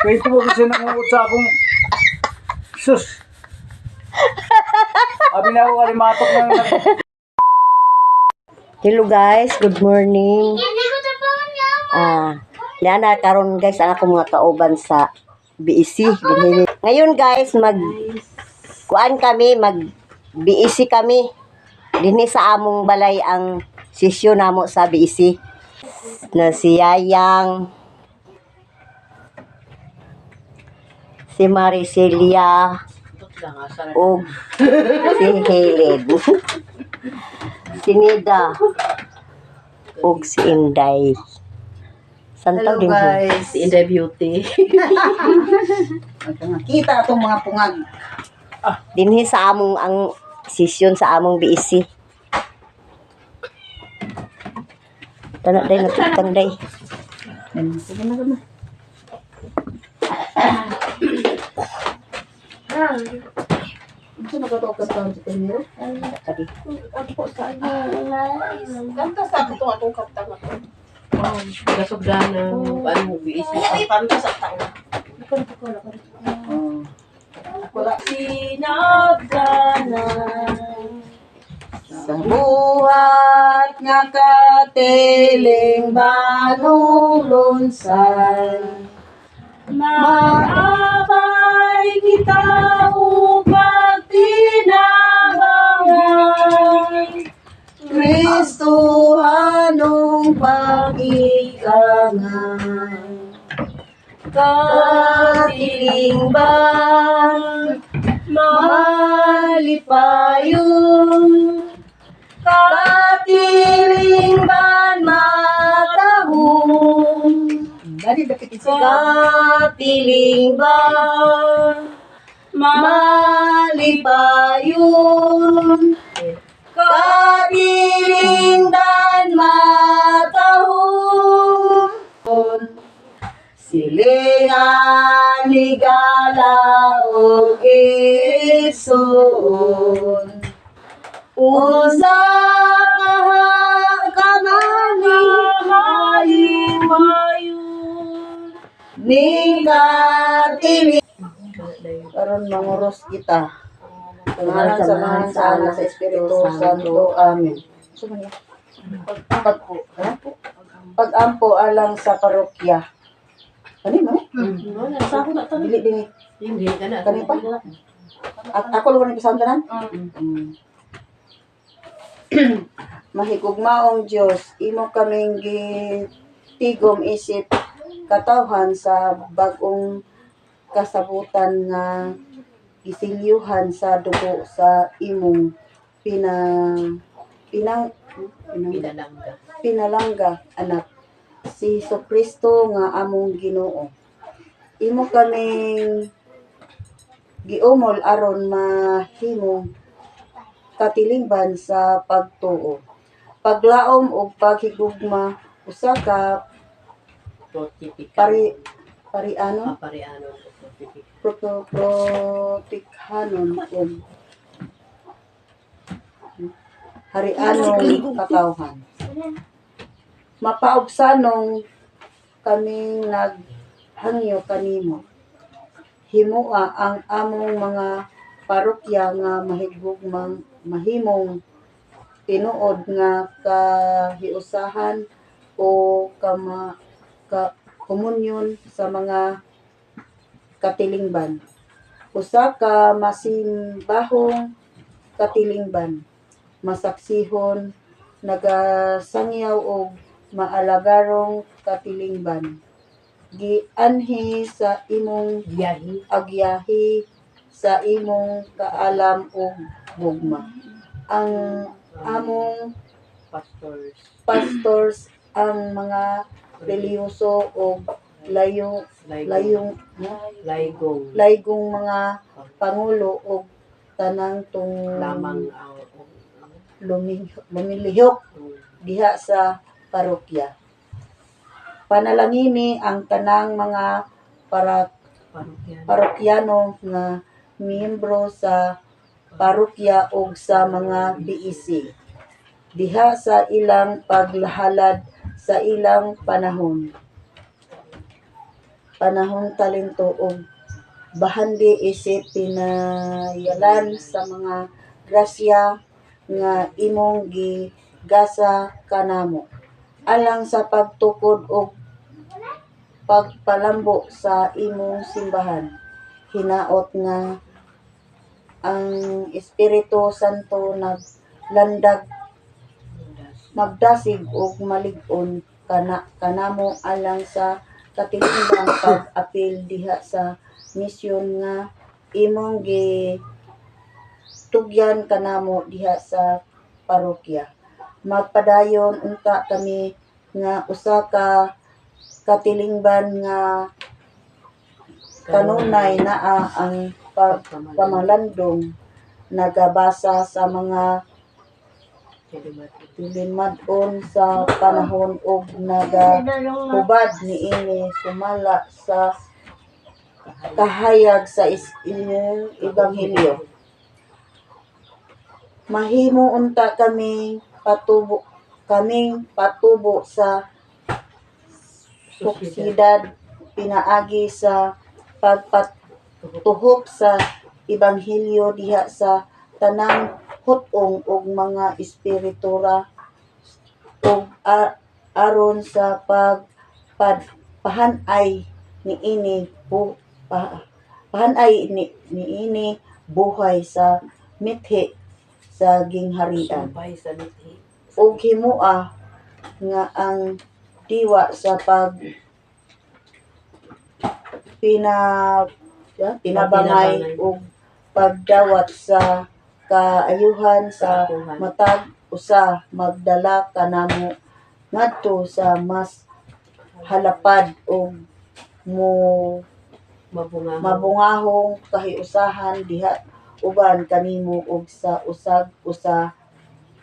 Kaya ito mo kasi nangungot sa akong sus. Abi na ako kalimatok ng Hello guys, good morning. Yana karon guys ang ako mga kauban sa BEC. Ngayon guys, kuan kami, BEC kami. Dinhi sa among balay ang sesyon namo sa BEC. Na si Yayang, si Maricelia, o si Helen. Si Nida ug si Inday. Santaw din guys, si Inday Beauty. Kita atong mga pungag. Dinhi sa among ang session sa among BEC. Tana day natutang day. Ito nagkatokas ka sa tenyo? Tadi. Kanta sa ito atong kaptang ako. Gasugdan ng paano mo biis mo. Kanta sa tao. Wala. Sinagdanan Sa buhat nga katiling banong lunsan, maabay kita upang tinabangan Kristohanong pag-ikangan. katiling bang Malipayon, katiling ban matahong. Dari dapat katiling ban malipayon, katiling ban matahong. Silingan ligala o ison, usa mahimayon ning katiling. Karon manguros kita. Pangalan sa Ama, sa Anak, sa Espiritu Santo. Amen. Pag-ampo alang sa parokya. Ano mo? sa ako na to Dili. hindi ka na Kani pa? At ako lugar ni kasamdanan? Mahigugmaong Diyos, imo kaming gitigom isip katawhan sa bagong kasabutan nga gisilyuhan sa dugo sa imong pinalangga anak si Jesucristo nga among Ginoo. Imo kaming giumol aron mahimong katilingban sa pagtuo, paglaom ug paghigugma usa ka parianon protikhanon ug harianong katawhan. Mapaubsanong kaming naghangyo kanimo. Himua ang among mga parokya nga mahimong tinuod nga kahiusahan o komunyon sa mga katilingban. Usa ka masimbahong katilingban, masaksihon, nagasangyaw og maalagarong katilingban. Gianhi sa imong agyahi sa imong kaalam ug gugma. Ang among pastors ang mga reliyoso ug laygong mga pangulo ug tanang lamang lumilihok diha sa parokya. Panalangini ang tanang mga parokyano nga miyembro sa parokya ug sa mga BEC diha sa ilang paglahalad sa ilang panahon. panahon talento ug bahandi isip pinayalan sa mga grasya nga imong gigasa kanamo alang sa pagtukod ug pagpalambo sa imong simbahan. Hinaot nga ang Espiritu Santo magdasig ug malig-on kanamo alang sa katilingban pag-apil diha sa misyon nga imong gitugyan kanamo diha sa parokya. Magpadayon unta kami nga usa ka katilingban nga kanunay naa ang pamalandong nagabasa sa mga limadon sa panahon ug nagahubad niini sumala sa kahayag sa ebanghelyo. Mahimo unta kaming patubo sa suksidad pinaagi sa pagpatuhop sa ebanghelyo diha sa tanang hutong ug mga espiritura ug aron sa pahanay niini buhay sa mithi sa gingharian Sumpay sa mithi. ug himua nga ang diwa sa pinabangay ug pagdawat sa kaayuhan sa matag usa magdala kanamo ngadto sa mas halapad ug mabungahong kahiusahan diha uban kanimo ug sa usag usa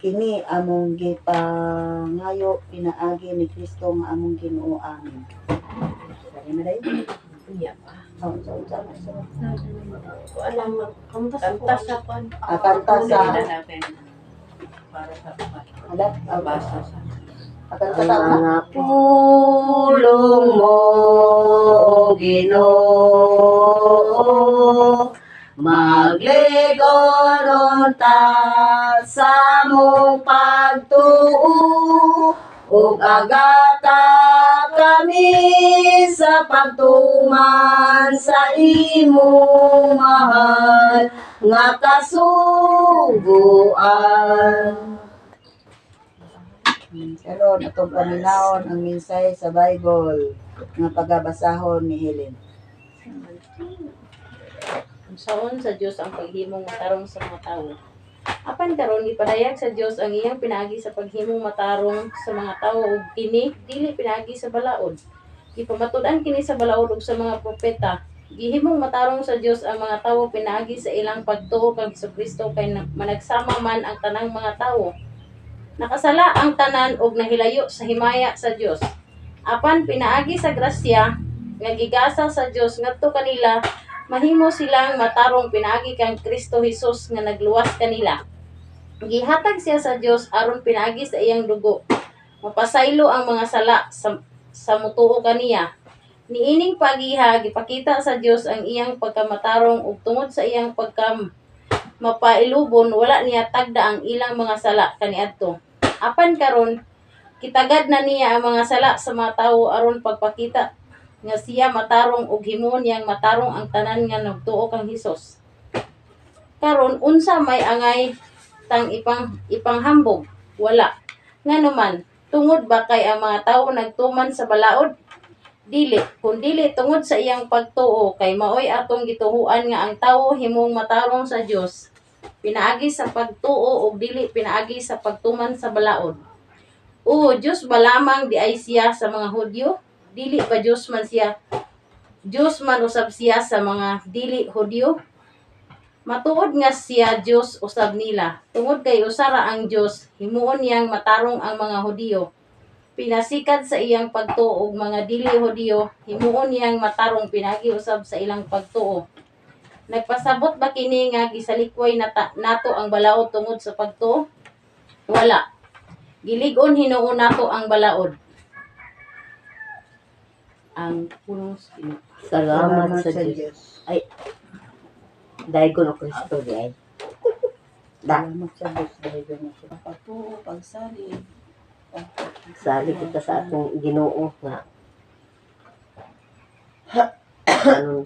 kini among gipangayo pinaagi ni Kristo nga among Ginoo. Amen. Kani na dayon. Iya pa. Kanta Kanta sa pan. sa Para sa alat basa sa. kanta Ang ta mga pulong mo, O Ginoo, magligon ta sa mong pagtuo, ug agata kami sa pagtuman sa imong mahal nga kasuguan. Karon atong paminawon ang minsay sa Bible nga pagabasahon ni Helen. Unsaon sa Dios ang paghimong matarong sa mga tawo. Apan karon gipadayag sa Dios ang iyang pinaagi sa paghimong matarong sa mga tawo ug kini dili pinaagi sa balaod. Gipamatud-an kini sa balaod ug sa mga propeta. Gihimong matarong sa Dios ang mga tawo pinaagi sa ilang pagtuo kang Jesucristo kay managsama man ang tanang mga tawo. Nakasala ang tanan ug nahilayo sa himaya sa Dios. Apan pinaagi sa grasya nga gigasa sa Dios ngadto kanila mahimo silang matarong pinaagi kang Kristo Hesus nga nagluwas kanila. Gihatag siya sa Dios aron pinaagi sa iyang dugo. Mapasaylo ang mga sala sa mutuo kaniya. Niining pagiha gipakita sa Dios ang iyang pagkamatarong ug tungod sa iyang mapailubon wala niya tagda ang ilang mga sala kaniadto. Apan karon kitagad na niya ang mga sala sa mga tawo aron pagpakita nga siya matarong ug himuon niyang matarong ang tanan nga nagtuo kang Hesus. Karon unsa may angay tang ipanghambog? Wala. Nganuman, tungod ba kay ang mga tawo nagtuman sa balaod? Dili, kun dili tungod sa iyang pagtuo kay maoy atong gituhuan nga ang tawo himong matarong sa Dios. Pinaagi sa pagtuo ug dili pinaagi sa pagtuman sa balaod. O Dios ba lamang di ay siya sa mga Hudyo? Dili ba Dios man siya? Dios man usab siya sa mga dili Hudyo? Matuod nga siya Dios usab nila. Tungod kay usara ang Dios, himuon niyang matarong ang mga Hudyo. Pinasikat sa iyang pagtuo og mga dili Hudyo, himuon niyang matarong pinagi usab sa ilang pagtuo. Nagpasabot ba kini nga gisalikway nato ang balaod tungod sa pagtuo? Wala. Gilig-on Hinuon nato ang balaod. ang punos Ginoo. Salamat sa Diyos. Ay, dahil ko na Kristo di ay. Da, Salamat sa Diyos dahil ganun siya. Pagtuo, pagsalig. sali kita sa atong Ginoo nga. Anong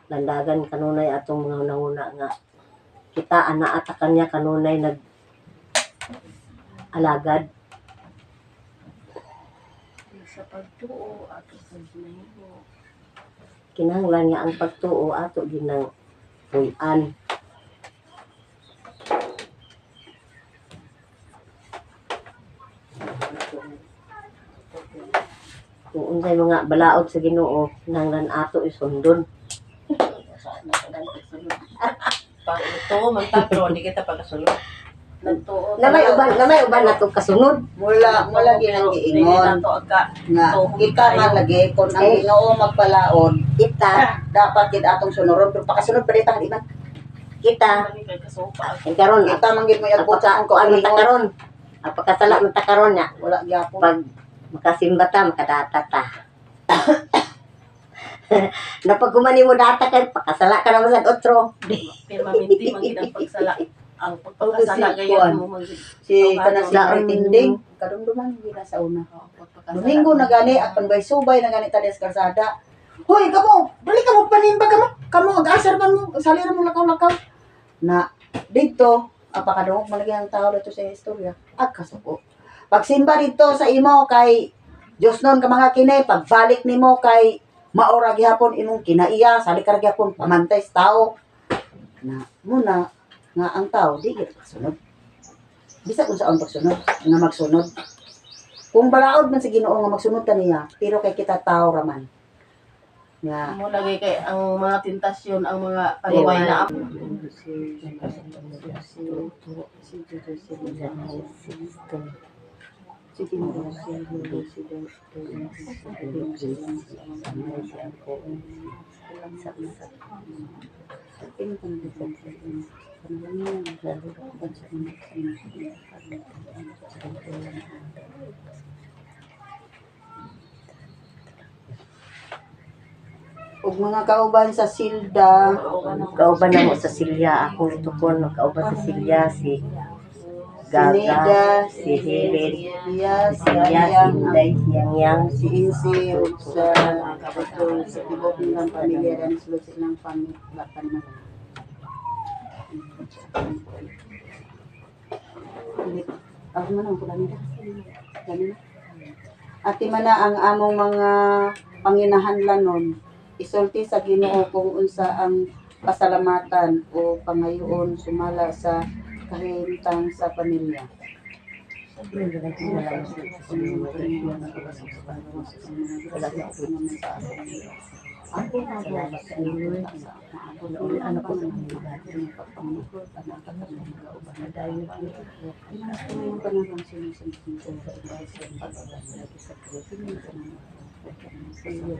landagan kanunay atong mga nauna nga kita ana ata kanya kanunay nag alagad Sa pagtuo at sa ginahimo. kinahanglan nga ang pagtuo ato ginang puy-an. Kung unsay mga balaod sa Ginoo kinahanglan ato isundon. Pag ito, magtatro, hindi kita pagkasunod. Nagtuo. Na may uban natong kasunod. Mula ginang giingon agka. nga kita nga lagi kung ang Ginoo magpalaod Kita dapat gid atong sunuron pero pakasunod pa dito di ba? kita karon Kita manggid mo yabot sa ko ang ang Ginoo. takaron. Ang pagkasala mo takaron nya Wala gyapon. pag makasimba ta makadata ta. Na pag kumani mo data kay pakasala ka naman sa otro. Permanente, magiging pagsala. Ang pagpakasala ngayon mo Si kana si Daon. Tinding kadumduman gina sa una. Domingo na gani at panbay subay na gani tadi sa kalsada. Hoy, kamo, dali ka mo panimba kamo. Kamo ag-asar man mo, salira mo lakaw-lakaw. Na dito, apakadungog malagi ang tao dito sa istorya. Agkasuko. Pagsimba dito sa imo kay Diyos nun ka mga kini, pagbalik nimo kay maora gihapon imong kinaiya, sali ka gihapon pamantay sa tao. Na muna nga ang tao di gid pagsunod. Bisa kung saan pagsunod, nga magsunod. Kung balaod man sa Ginoo nga magsunod ta niya, pero kay kita tao raman. Nga mo lagi kay ang mga tentasyon, ang mga paliway na ug mga kauban sa Silda, Kauban na mo sa Silya, akong tukon kauban sa Silya si Gaga, si Helen, iya si Silya, si Inday, si Yang, si Insi ug sa kapatol sa tibok nilang pamilya dan sulod silang pamilya na. Ako man ang kulang nila. Ganun na. Ati man na ang among mga panginahanlanon isulti sa Ginoo kung unsa ang pasalamatan o pangayoon sumala sa kahimtang sa pamilya. Ako na ba sa inyo sa ano ko sa mga pagpapangkot at nakakauban na dahil ang panahon sinusunod sa pag-alas sa Pilipinas sa iyo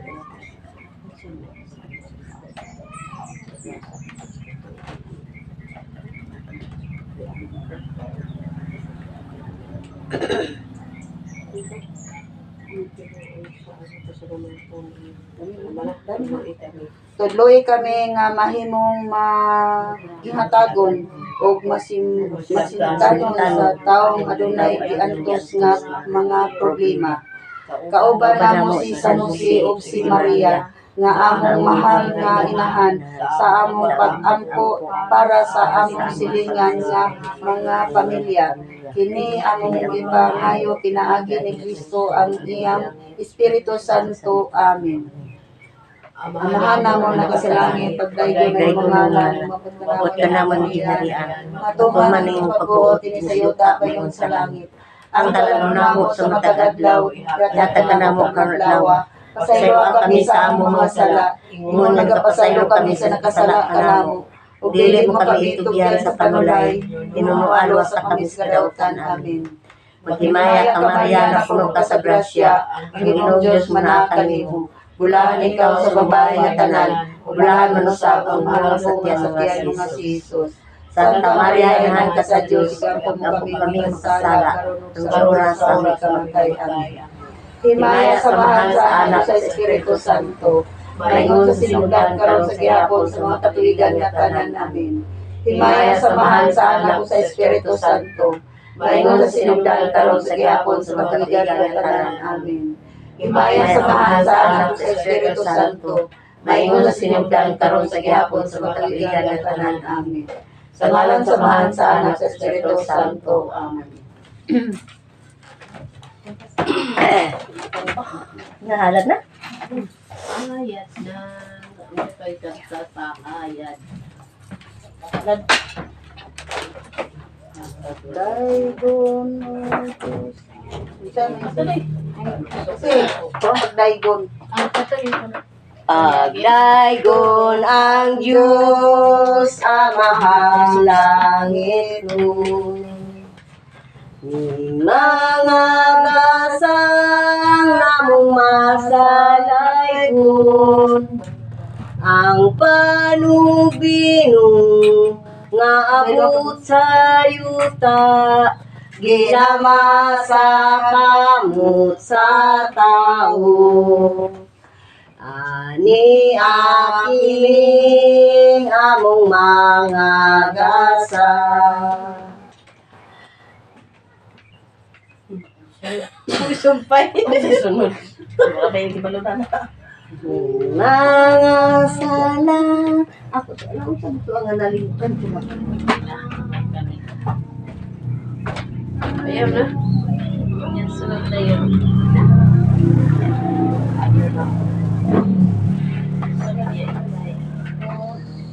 Tudloy kami nga mahimong gihatagon og masintanon sa taong adunay giantos nga mga problema. Kauban namo si San Jose ug si Maria nga among mahal nga inahan sa among pag-ampo para sa among silingan nga mga pamilya. Kini among ipangayo pinaagi ni Kristo ang iyang Espiritu Santo. Amen. Amahan namon nakasalangit pagdaygo ng mga ngalan Mabot ka naman ginarian. matuman ning pagbuot ini sa yuta bayon sa langit. Ang talano namo sa matagadlaw, yatag ka namo karlawa. Pasaylo kami sa among mga sala, ingon nagapasaylo kami sa nakasala kanamo. Ug dili mo kami itugyan sa panulay, inunualo sa kami sa kadautan. Amen. Maghimaya ka Maria na puno ka sa grasya, ang Ginoong Diyos manaa kanimo. Bulahan ikaw sa babae nga tanan, bulahan manusab ang mga sa tiyan nga si Jesus. Santa Maria, inahan ka sa Diyos, Ikampo mo kami kami kami masala, masala, sa oras sa aming kamatay. Amen. Himaya samahan sa anak sa Espiritu Santo, maingon sa sinugdan karon sa gihapon sa mga katuigan nga tanan. Amen. Himaya samahan sa anak sa Espiritu Santo, maingon sa sinugdan karon sa gihapon sa mga katuigan nga tanan. Amen. Himaya samahan sa anak sa Espiritu Santo, maingon sa sinugdan karon sa gihapon sa mga katuigan nga tanan. Amen. Sa ngalan samahan sa anak sa Espiritu Santo. Amen. Nahalat na? Ayat na. Upay ka sa ayat. Daigon. Kasi, pagdaigon. Ang patay ko na. Pagdaigon ang Diyos Amahang langit nun. Mga gasang namong masalaygon, ang panubinong nga abot sa yuta, ginama sa kamot sa tao. Ani aking among mga gasa. Sumpay. Sunod. Marabay yung kibalutan. Mga sala. Ako sa alam sa ito ang nalimutan ko. Ayaw na. Yan, sunod na yun.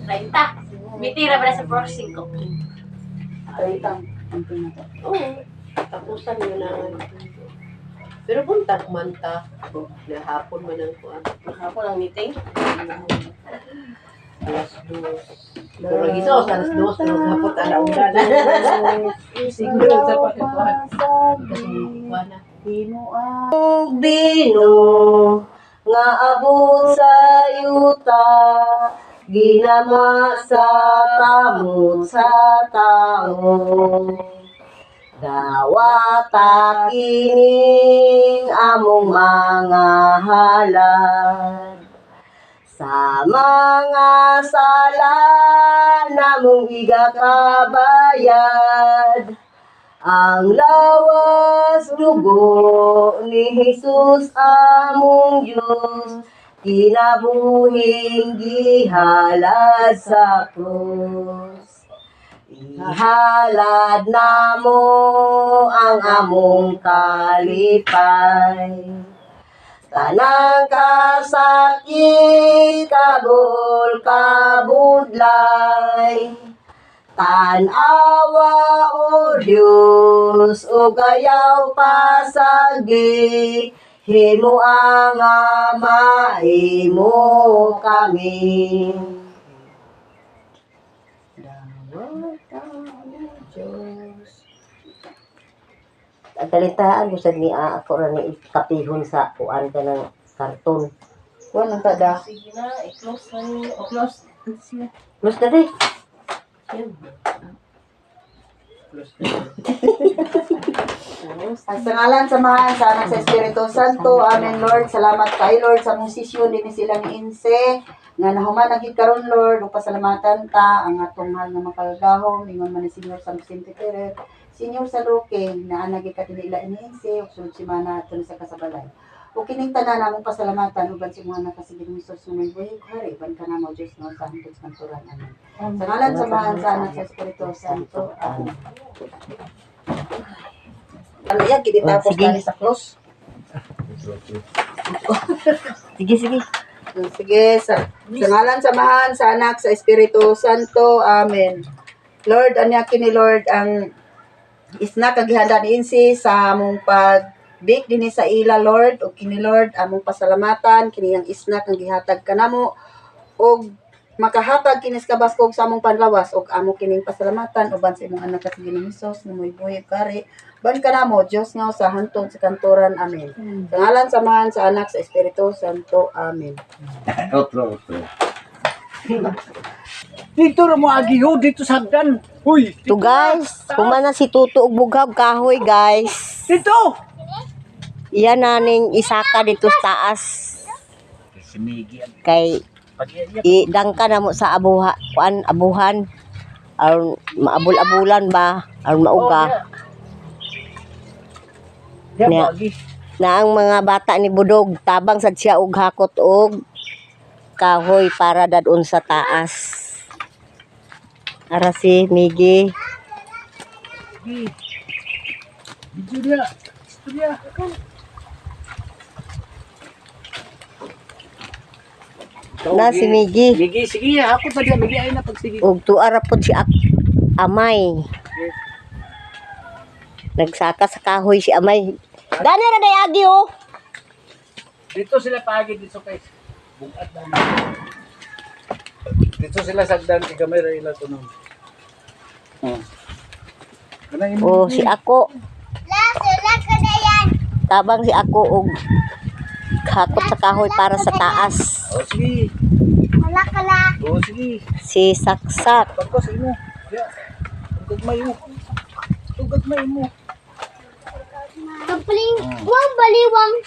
Renta. Mitira ba sa boxing ko?Alitang. Ang pinata. Oo. Tapusan yun na. Pero buntag man ta. Hapon man ang kuan. Hapon ang meeting. Alas 2. Pero gisos alas 2 pero hapon alauna na. Siguro sa pagkuhan. Kasi kuan na. Bino nga abot sa yuta, ginama sa kamot sa tao. Dawata kining among mga halad, sa mga sala namong igakabayad. Ang lawas dugo ni Jesus among Diyos, kinabuhing gihalad sa krus. Ihalad namo ang among kalipay, tanang kasakit kabul kabudlay. Tanawa o Diyos o gayaw pasagi, himo ang mahimo kami. Ang kalitaan ko sa niya ako na ni kapihon sa kuan ka ng karton. Kuan ang kada. Sige na, i-close na yun. O, close. Plus na day. Ang sangalan samahan sa anak sa Espiritu Santo. Amen, Lord. Salamat kay Lord sa mong sisyon din silang inse. Nga nahuman ang karon Lord, ug pasalamatan ta ang atong mahal nga makagahom ingon man ni Senyor San Vicente Ferrer. Senyor sa Luque, na anagi ka tinila ini inse ug sunod semana ato sa kasabalay. O kining tanan namong pasalamatan uban si mga nakasigil ni Jesus nga buhi hari ban kana mo Dios no sa hangtod sa turan. Amen. Sa ngalan samahan sa anak sa Espiritu Santo. Amen. Ano yan, kiti tapos Sige. kani sa cross. Sige, sige. Sige, sa ngalan samahan sa anak sa Espiritu Santo. Amen. Lord, anya kini Lord ang isna kagihanda ni insi sa among pagbik dinhi sa ila Lord ug kini Lord among pasalamatan kini ang isna kang gihatag kanamo ug makahatag kini sa kabaskog sa among panlawas ug amo kining pasalamatan uban sa imong anak sa Ginoong Hesus nga moy buhi kari ban kanamo Dios nga sa hantod sa kantoran. Amen. Sa ngalan samahan sa anak sa Espiritu Santo. Amen. Otro. Dito na mo agiho, dito sa hagdan. Uy, So guys, humana si Tuto ug bughag kahoy guys. dito! Iyan na ning isaka dito sa taas. Si Miggy. Kay idangka na mo sa abuhan. Aron maabul-abulan ba? Aron mauga. Yeah, Na ang mga bata ni Budog, tabang sad siya og hakot og kahoy para dadun sa taas. Ara si Miggy. Video dia. Dia. Na si Miggy. Miggy, sige, hapon pa dia. Miggy ay na pag sige. Og tuara pod si Amay. Nagsaka sa kahoy si Amay. Gani ra dayagi oh. Dito sila pagi dito kay bugat na. Dito sila sagdan si gamay ra ila tunon. Oh. Kanang Oh, si ako. Tabang si ako og hakot sa kahoy para sa taas. Oh, sige. Oh, sige. Si Saksak. Pagkos imo. Ya. Tugagmay mo. Tugagmay mo.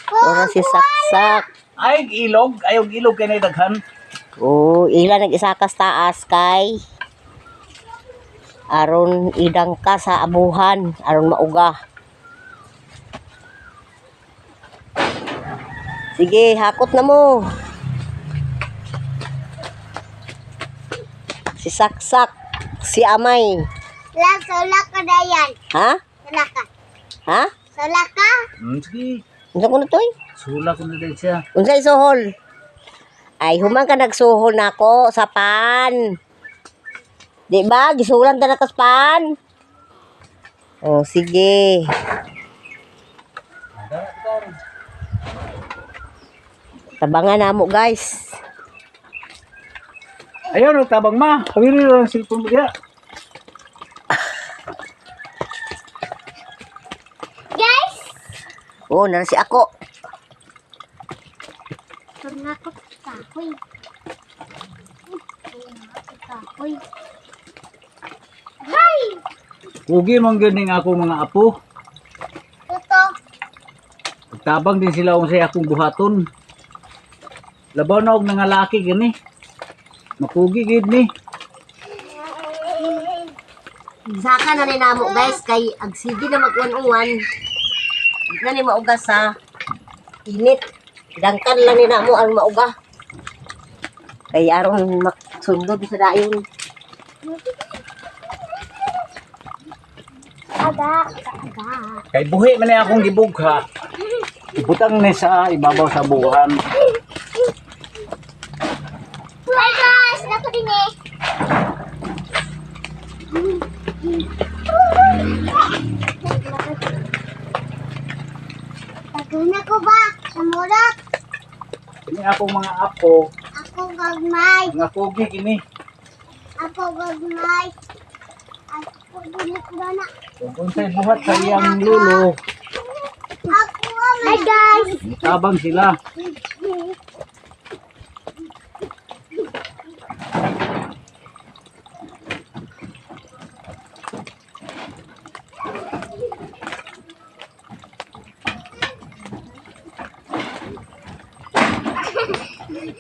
Ora si Saksak. Ay ilog, ayog ilog kay nay daghan. Oh, ila nag-isakas taas kay aron idang ka sa abuhan, aron mauga. Sige, hakot na mo. Si Saksak, si Amay. Ha? Ha? Sige. Unsa ko na toy? Sula ko na dahil siya. Unsay suhol? Ay, human ka nagsuhol nako sa pan. Di ba? Gisulan ta na kas pan. Oh, sige. Tabangan na mo, guys. Ayun, tabang ma. Kawili lang ang cellphone mo diya. Oh, nara si ako. Pugi man ganing ako mga apo. Tabang din sila unsay akong buhaton. Labaw na og nangalaki gani. Mapugi gid ni. Saka na rin namo, guys, kay agsigi na mag-uwan-uwan. Di na ni mauga sa init. Dangkan lang ni namo ang mauga. Kay aron maksundod sa dayon. Kay buhi man ni akong gibugha. Ibutang ni sa ibabaw sa buwan. Tagana ko ba? Samurak? Ini akong mga apo, Ako gagmay. mga pugi gini. Ako gagmay. Ako gulit ko na. Kung unsay buhat sa iyang lulo, Ako Hi guys! tabang sila.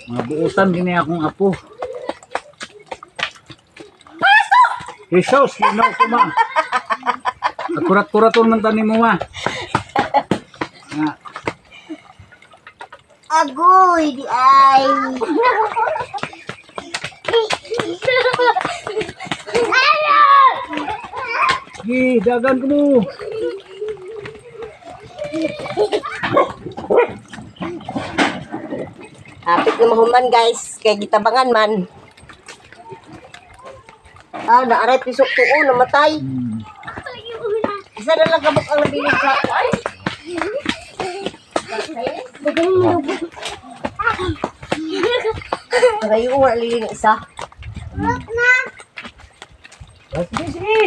Mga buutan gini akong apo. Jesus, linaw ko ma. Akurat-kuraton man tani mo ma. Nga. Agoy! Di ay! Gi, dagan ko mo. Hapit na mahuman, guys. Kay gitabangan man. Ah, naaray pisok tuo, namatay. Isa na lang kabuk ang nabilig sa ako. Ay! Ngayon nga liling isa. Look na! Sige, sige.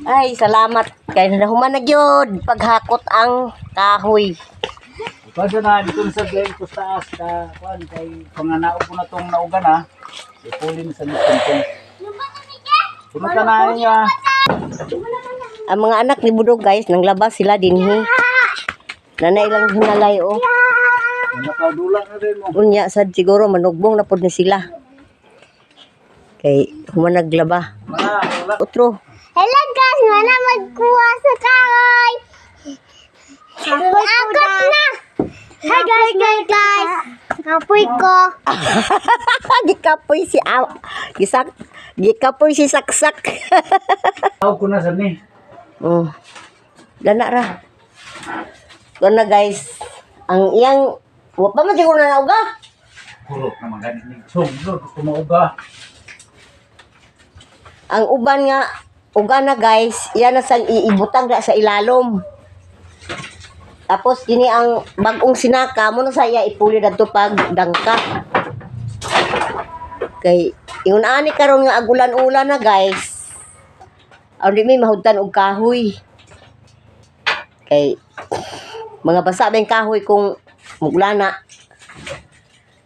Ay, salamat. Kaya nahuman na gyud paghakot ang kahoy. Basta na, dito sa glen ko sa taas ka, kuan, kay panganaog ko na tong naugan ha. Ipulin sa lutong. Pumunta na niya. Ang mga anak ni Budog guys, nang labas sila dinhi. Nanay lang hinalay oh. Nakadulang na rin mo. Unya sad siguro manugbong na pod ni sila. Kay humanaglaba. Wala. Utro. Hello guys, mana magkuha sa kahoy. Akot na. Hi guys. Kapoy ko. Gikapoy si Gikapoy si saksak. Tawag ko na sa ni. Oh. Dana ra. Doon na guys. Ang iyang wa pa man siguro na nauga. Kulok naman ganit ni. Sumlod ko mauga. Ang uban nga uga na guys, iyan na sa iibutang sa ilalom. Tapos kini ang bagong sinaka mo na saya ipuli dadto pag dangka. Kay ingon ani karon nga agulan-ulan na guys. Aw di may mahudtan og kahoy. Kay mga basa bang kahoy kung muglana.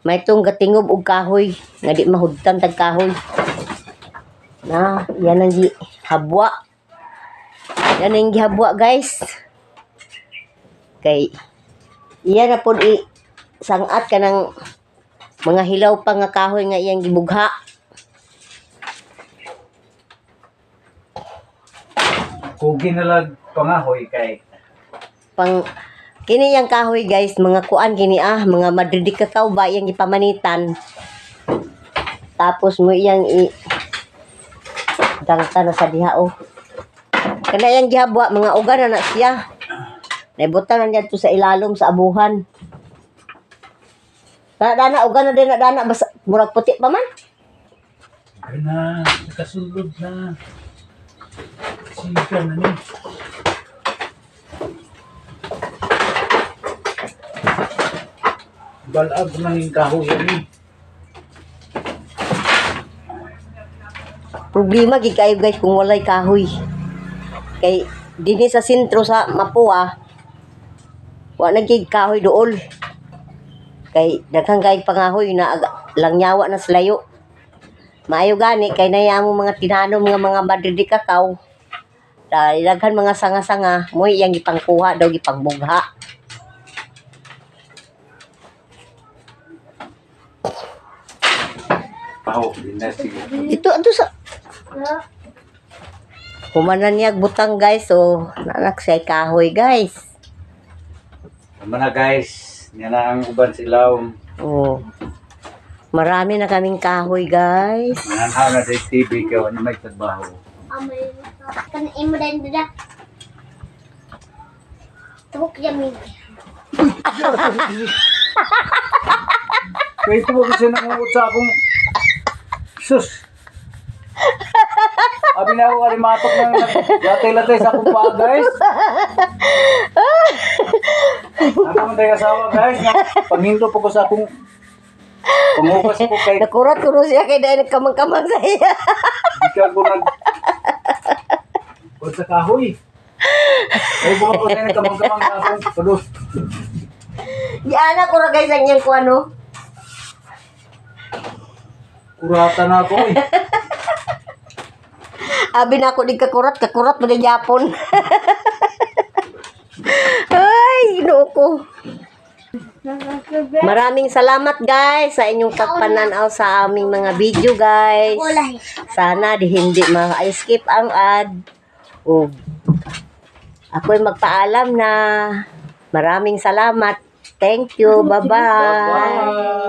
May tong gatingob og kahoy nga di mahudtan tag kahoy. Na, yan ang habwa. Yan ang gihabwa guys. Kay iyan na po sangat ka ng mga hilaw pa nga kahoy nga iyang gibugha. Kung ginalag pangahoy kay Pang kini yang kahoy guys, mga kuan kini mga madridik kakao ba iyang gipamanitan. Tapos mo iyang dangta na sa diha oh. Kana yang gihabwa mga uga na siya. Naibutan na niya to sa ilalom sa abuhan. Dana uga na din na dana basta murag puti pa man. na nakasulod na. Sigan na ni. Balab nang yung kahoy ni. Problema gid kayo guys kung walay kahoy. Kay dinhi sa sentro sa Mapua, wa na gid kahoy dool. Kay daghang kay pangahoy na langyawa na sa layo. Maayo gani kay naya mo mga tinanom mga madridi kakao. Dahil daghan mga sanga-sanga, mo iyang gipangkuha daw gipangbugha. Paho, dinasti. Ito sa Humanan niya butang guys, so nanak siya kahoy guys. Tama na guys, yan na ang uban silaw. Oh. Marami na kaming kahoy guys. Mananhaw na sa TV kaya wala may trabaho. Amay kan imo din dada. Tuhok yamin. Kaya ito mo kasi nangungot sa akong sus. Abi na ako alimatok ng latay-latay sa akong paa guys. Ano man tayo asawa guys, panghinto po ko sa akong pangukas ko kay Nakurat ko rin siya kay dahil kamang-kamang sa iya. di ka ko nag sa kahoy. Ay buka ko tayo nagkamang-kamang sa akong pados. Diana ko rin guys ang yan ko ano. Kurata na ako eh. Abi na ako di kakurat mo na Japon. Ay, ino ko. Maraming salamat guys sa inyong pagpananaw sa aming mga video guys. Sana di hindi ma-skip ang ad. O ako'y magpaalam na. Maraming salamat. Thank you. Bye-bye. Bye.